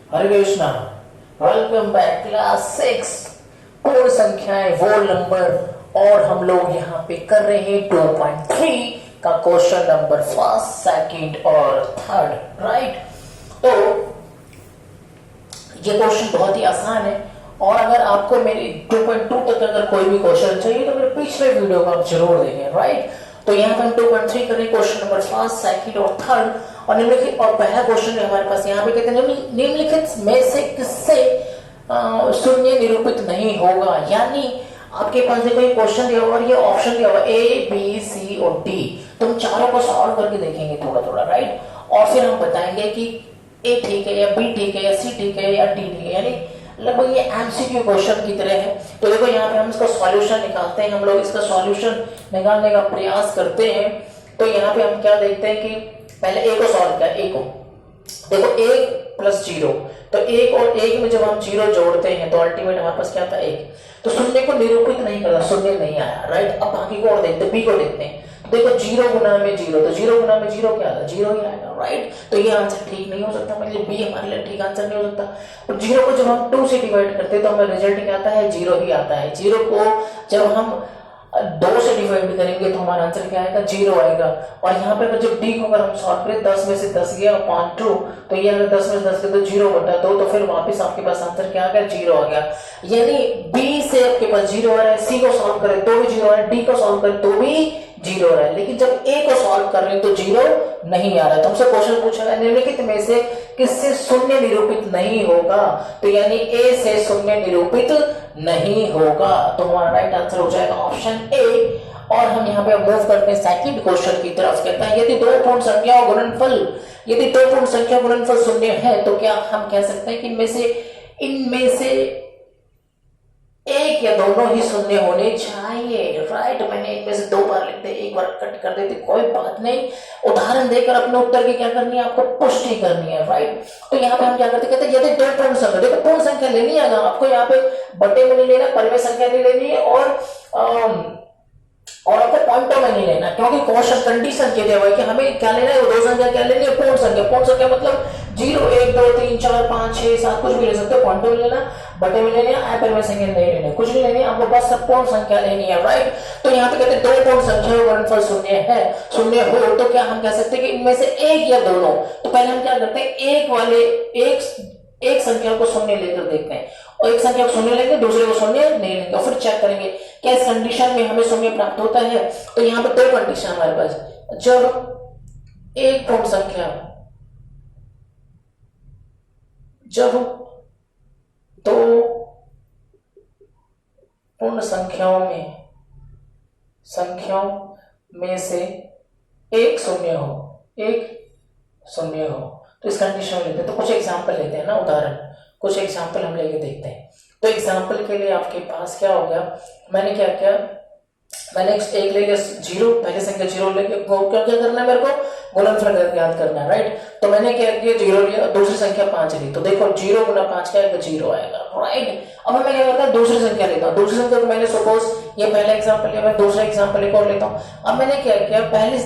हरे Krishna. Welcome back class 6 पूर्ण संख्याएं वो नंबर। और हम लोग यहाँ पे कर रहे हैं 2.3 का क्वेश्चन नंबर फर्स्ट, सेकंड और थर्ड। राइट, तो ये क्वेश्चन बहुत ही आसान है। और अगर आपको मेरी 2.2 तक अगर कोई भी क्वेश्चन चाहिए तो मेरे पिछले वीडियो को आप जरूर देखें। राइट, तो यहाँ पर हम 2.3 करें क्वेश्चन नंबर फर्स्ट, सेकंड और थर्ड। और निम्नलिखित और पहला क्वेश्चन है हमारे पास यहाँ पे कहते हैं निम्नलिखित में से किससे शून्य निरूपित नहीं होगा। यानी आपके पास देखो ये क्वेश्चन दिया हुआ और ये ऑप्शन दिया हुआ ए बी सी और डी। तो हम चारों को सॉल्व करके देखेंगे थोड़ा थोड़ा। राइट, और फिर हम बताएंगे कि ए ठीक है या बी ठीक है या सी ठीक है या डी ठीक है। यानी लगभग ये एमसीक्यू क्वेश्चन की तरह है। तो देखो यहाँ पे हम इसका सॉल्यूशन निकालते हैं, हम लोग इसका सॉल्यूशन निकालने का प्रयास करते हैं। तो यहाँ पे हम क्या देखते हैं कि पहले ए को सॉल्व किया। ए को देखो, 1 प्लस 0, तो 1 और 1 में जब हम 0 जोड़ते हैं तो अल्टीमेट हमारे पास क्या था, 1। तो शून्य को निरूपित नहीं करता, शून्य नहीं आया। राइट, अब बाकी को और देखते हैं, बी को देखते हैं। देखो 0 गुना में 0, तो 0 गुना में 0 क्या था, 0 ही आएगा। राइट, तो ये आंसर ठीक नहीं हो सकता, मतलब बी हमारे लिए ठीक आंसर नहीं हो सकता। और 0 को जब हम 2 से डिवाइड करते हैं तो हमें रिजल्ट क्या आता है, 0 ही आता है। 0 को जब हम 2 से डिवाइड करेंगे तो हमारा आंसर क्या आएगा, 0 आएगा। और यहाँ पे जब डी को अगर हम सॉल्व करें, 10 में से 10 गया अपॉन 2, तो ये अगर 10 में से 10 गया तो 0/2, तो फिर वापस आपके पास आंसर क्या आ गया, 0 आ गया। यानी बी से आपके पास 0 आ रहा है, सी को सॉल्व करें तो भी 0 आ रहा है, डी को सॉल्व करें तो भी 0 आ रहा है। लेकिन जब ए को सॉल्व कर रहे हैं तो 0 नहीं आ रहा है। तो हमसे क्वेश्चन पूछा गया निम्नलिखित में से किससे शून्य निरूपित नहीं होगा। तो यानी ए से शून्य निरूपित नहीं होगा। तो हमारा राइट आंसर हो जाएगा ऑप्शन ए। और हम यहाँ पे मूव करते हैं सेकंड क्वेश्चन की तरफ। कहता है यदि दो पूर्ण संख्या गुणनफल यदि दो पूर्ण संख्या गुणनफल शून्य है तो क्या हम कह सकते हैं कि इनमें से एक या दोनों ही शून्य होने चाहिए। राइट, मैंने इनमें से 2 बार लिखते, एक बार कट कर देते, कोई बात नहीं। उदाहरण देकर अपने उत्तर की क्या करनी है, आपको पुष्टि करनी है। राइट, तो यहाँ पे हम क्या करते, कहते यदि दो पूर्ण संख्या, देखो पूर्ण संख्या लेनी है, आपको यहाँ पे बटे में नहीं लेना, परिमेय संख्या नहीं लेनी है, और आपको पॉइंटों में नहीं लेना, क्योंकि क्वेश्चन कंडीशन के दिया हुआ है कि हमें क्या लेना है, वो दो संख्या क्या लेनी है, पूर्ण संख्या। पूर्ण संख्या मतलब 0 1 2 3 4 5 6 7 कुछ भी ले सकते हो, पॉइंटों में लेना, बटे में लेनी है, परिमेय संख्या नहीं लेनी, कुछ नहीं लेनी, आपको बस पूर्ण संख्या लेनी है। राइट, तो यहाँ पे कहते हैं दो पूर्ण संख्या गुणनफल शून्य हो तो क्या हम कह सकते हैं कि इनमें से एक या दोनों। तो पहले हम क्या करते हैं, एक संख्या को शून्य लेकर देखते हैं, और एक संख्या को शून्य लेंगे, दूसरे को शून्य नहीं लेंगे, और फिर चेक करेंगे क्या इस कंडीशन में हमें शून्य प्राप्त होता है। तो यहाँ पे 2 कंडीशन हमारे पास, जब दो पूर्ण संख्याओं में से एक शून्य हो, तो इस कंडीशन में लेते हैं। तो कुछ एग्जांपल लेते हैं ना, उदाहरण कुछ एग्जांपल हम लेके देखते हैं। तो एग्जांपल के लिए आपके पास क्या हो गया, मैंने क्या किया, मैंने एक ले लिया 0, पहली संख्या 0 लेके क्या करना है, मेरे को गुणनफल याद करना है। राइट, तो मैंने क्या किया, 0 लिया, दूसरी संख्या 5 ली, तो देखो 0 गुना 5 क्या आएगा, 0 आएगा। राइट, अब मैं क्या करता हूँ, दूसरी संख्या लेता हूँ, दूसरी संख्या को मैंने सपोज ये पहला एग्जांपल लिया, मैं दूसरा एग्जांपल एक और लेता हूँ। अब मैंने क्या किया, पहली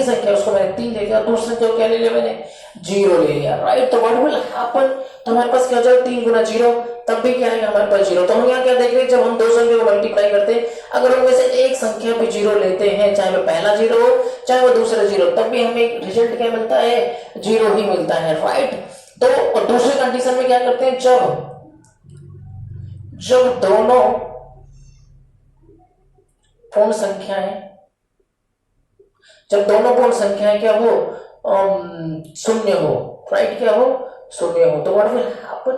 संख्या उसको मैंने 3 ले लिया, दूसरी संख्या को क्या ले लिया, मैंने 0 ले लिया। राइट, तो व्हाट विल हैपन, तो हमारे पास क्या हो जाएगा, 3 गुना 0, तब भी क्या आएगा हमारे पास 0। तो हम यहाँ क्या देख रहे हैं, जब हम दो संख्या को मल्टीप्लाई करते हैं, अगर उनमें से एक संख्या पे 0 लेते हैं, चाहे वो पहला 0 हो चाहे वो दूसरा 0, तब भी हमें रिजल्ट क्या मिलता है, 0 ही मिलता है। राइट, तो और दूसरी कंडीशन में क्या करते हैं, जब दोनों पूर्ण संख्याएं क्या हो, शून्य हो। राइट, क्या हो, शून्य हो, तो व्हाट विल हैपन,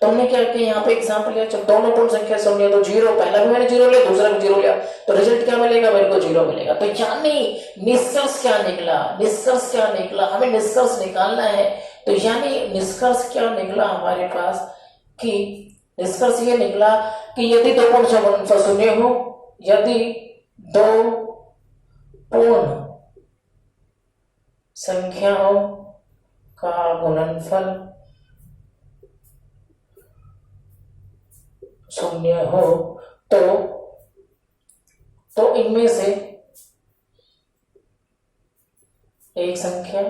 तो हमने क्या किया, यहाँ पे एग्जांपल लिया, जब दोनों पूर्ण संख्या शून्य तो 0, पहला भी मैंने 0 लिया, दूसरा भी 0 लिया, तो रिजल्ट क्या मिलेगा, मेरे को 0 मिलेगा। तो यानी निष्कर्ष क्या निकला, हमें निष्कर्ष निकालना है। तो यानी निष्कर्ष क्या निकला हमारे पास, कि निष्कर्ष ये निकला कि यदि दो पूर्ण गुणनफल शून्य हो, यदि दो पूर्ण संख्याओं का गुणनफल शून्य हो तो इनमें से एक संख्या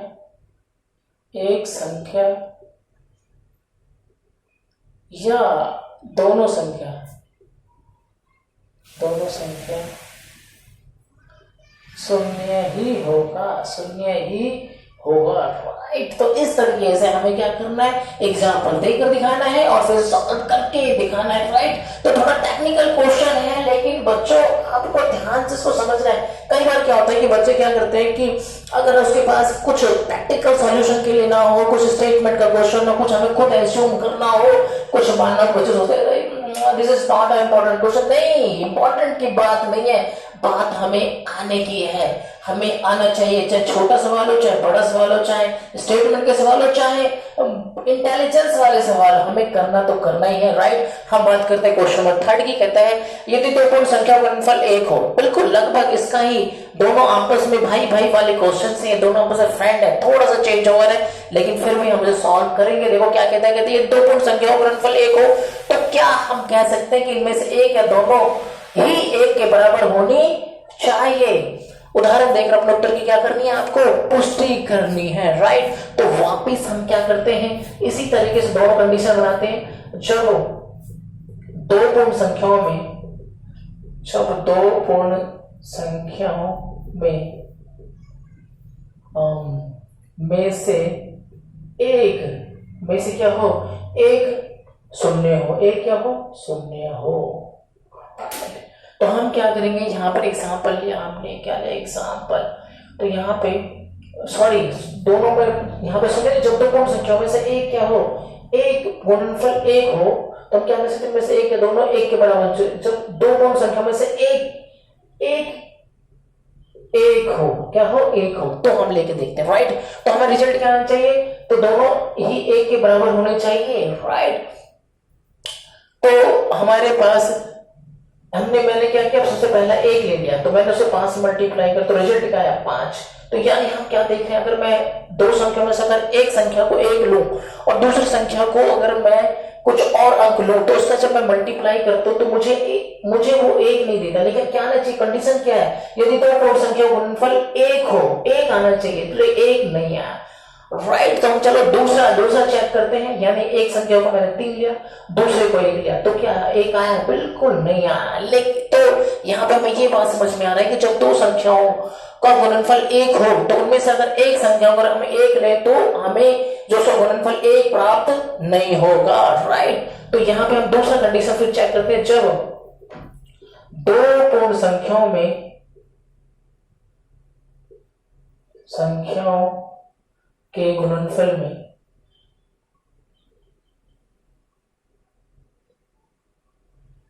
या दोनों संख्या शून्य ही होगा, शून्य ही होगा, राइट। तो इस तरीके से हमें क्या करना है, एग्जाम्पल देकर दिखाना है और फिर सॉल्व करके दिखाना है, राइट। तो थोड़ा टेक्निकल क्वेश्चन है, लेकिन बच्चों आपको ध्यान से इसको समझना है। कई बार क्या होता है कि बच्चे क्या करते हैं कि अगर उसके पास कुछ प्रैक्टिकल सॉल्यूशन के लिए ना हो, कुछ स्टेटमेंट का क्वेश्चन हो, कुछ हमें खुद एज्यूम करना हो, कुछ मानना, बच्चे सोचते हैं this is not important question. नहीं, इंपॉर्टेंट की बात नहीं है, बात हमें आने की है, हमें आना चाहिए, चाहे छोटा सवाल हो, चाहे बड़ा सवाल हो, चाहे स्टेटमेंट के सवाल हो, चाहे इंटेलिजेंस वाले सवाल, हमें करना तो करना ही है, राइट। हम बात करते हैं क्वेश्चन नंबर 3 की। कहता है यदि दो पूर्ण संख्या का गुणनफल 1 हो, बिल्कुल लगभग इसका ही, दोनों आपस में भाई भाई वाले क्वेश्चन से, दोनों आपस में फ्रेंड है, थोड़ा सा चेंज ओवर है, लेकिन फिर भी हम इसे सॉल्व करेंगे। देखो क्या कहता है, कहते हैं दो पूर्ण संख्या का गुणनफल 1 हो तो क्या हम कह सकते हैं कि इनमें से एक या दोनों ही 1 के बराबर होनी चाहिए। उदाहरण देखकर अपने उत्तर की क्या करनी है, आपको पुष्टि करनी है, राइट। तो वापिस हम क्या करते हैं, इसी तरीके से दोनों कंडीशन बनाते हैं। जब दो पूर्ण संख्याओं में से एक में से क्या हो, एक शून्य हो, एक क्या हो, शून्य हो। तो हम क्या करेंगे, यहाँ पर एग्जाम्पल लिया हमने, क्या लिया एग्जाम्पल, तो यहाँ पे सॉरी दोनों में यहाँ पे सुनिए, जब दो पूर्ण संख्याओं में से एक क्या हो, एक गुणनफल 1 हो, तो हम क्या कर सकते हैं, में से एक या दोनों 1 के बराबर। जब दो पूर्ण संख्या में से एक हो, क्या हो, 1 हो, तो हम लेके देखते हैं, राइट। तो हमें रिजल्ट क्या आना चाहिए, तो दोनों ही 1 के बराबर होने चाहिए, राइट। तो हमारे पास मैंने क्या किया, सबसे पहला 1 ले लिया, तो मैंने उसे 5 से मल्टीप्लाई कर, तो रिजल्ट क्या आया 5। तो यानी हम क्या देख रहे हैं, अगर मैं दो संख्या में से अगर एक संख्या को 1 लूं और दूसरी संख्या को अगर मैं कुछ और अंक लूं, तो उसका जब मैं मल्टीप्लाई करता हूं तो मुझे वो 1 नहीं देता, लेकिन क्या आना चाहिए, कंडीशन क्या है, यदि दो पूर्ण संख्या गुणनफल 1 हो, 1 आना चाहिए, तो 1 नहीं आया, राइट। तो हम चलो दूसरा चेक करते हैं, यानी एक संख्या को मैंने 3 लिया, दूसरे को 1 लिया, तो क्या 1 आया, बिल्कुल नहीं आया। लेकिन तो यहाँ पे हमें ये बात समझ में आ रहा है कि जब दो संख्याओं का गुणनफल 1 हो, तो उनमें से अगर एक संख्या अगर हम 1 ले, तो हमें जो उसका गुणनफल 1 प्राप्त नहीं होगा, राइट। तो यहाँ पे हम दूसरा कंडीशन फिर चेक करते हैं, जब दो पूर्ण संख्याओं के गुणनफल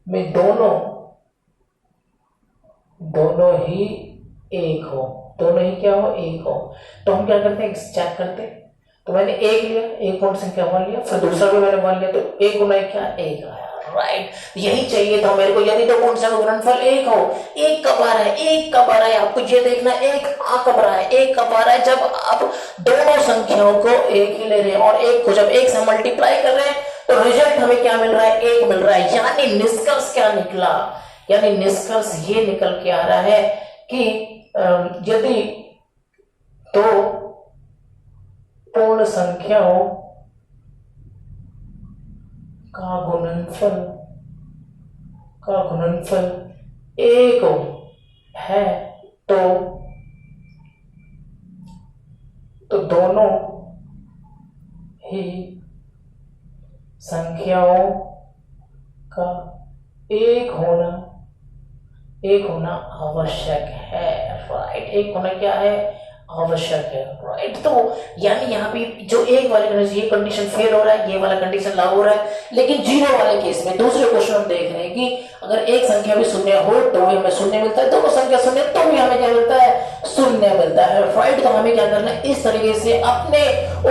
में दोनों ही 1 हो, दोनों ही क्या हो, 1 हो, तो हम क्या करते हैं, चेक करते हैं। तो मैंने 1 लिया, एक पूर्ण संख्या 1 लिया, फिर दूसरा भी मैंने 1 लिया, तो 1 गुना 1 क्या, 1 आया, राइट। यही चाहिए था मेरे को, यदि दो पूर्ण संख्या का गुणनफल 1 हो, 1 कब आ रहा है, 1 कब आ रहा है, आपको ये देखना, 1 आ कब रहा है, 1 कब आ रहा है, जब आप दोनों संख्याओं को 1 ही ले रहे हैं और 1 को जब 1 से मल्टीप्लाई कर रहे हैं, तो रिजल्ट हमें क्या मिल रहा है, 1 मिल रहा है। यानी निष्कर्ष क्या निकला, यानी निष्कर्ष ये निकल के आ रहा है कि यदि दो पूर्ण संख्याओं का गुणनफल 1 है, तो दोनों ही संख्याओं का एक होना आवश्यक है, राइट। एक होना क्या है, आवश्यक है, राइट। तो यानी यहाँ पे जो एक वाले कंडीशन, ये कंडीशन फेल हो रहा है, ये वाला कंडीशन लागू हो रहा है, लेकिन जीरो वाले केस में दूसरे क्वेश्चन हम देख रहे हैं कि अगर एक संख्या भी शून्य हो तो भी हमें शून्य मिलता है, दोनों संख्या शून्य तो भी हमें क्या मिलता है, शून्य मिलता है, राइट। तो हमें क्या करना है, इस तरीके से अपने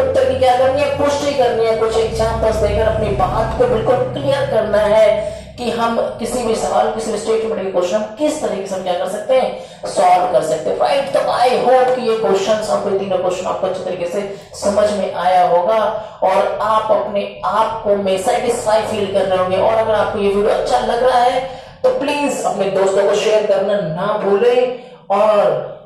उत्तर की क्या करनी है, पुष्टि करनी है, कुछ एग्जाम्पल्स देकर अपनी बात को बिल्कुल क्लियर करना है कि हम किसी भी सवाल, किसी भी स्टेटमेंट के क्वेश्चन किस तरीके से हम क्या कर सकते हैं, सॉल्व कर सकते हैं, राइट। तो आई होप कि ये क्वेश्चंस, आपको तीनों क्वेश्चन आपको अच्छे तरीके से समझ में आया होगा और आप अपने आप को में सेटिस्फाई फील कर रहे होंगे। और अगर आपको ये वीडियो अच्छा लग रहा है तो प्लीज अपने दोस्तों को शेयर करना ना भूलें और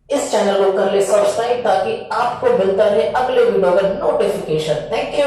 इस चैनल को कर ले सब्सक्राइब, ताकि आपको मिलता रहे अगले वीडियो का नोटिफिकेशन। Thank you.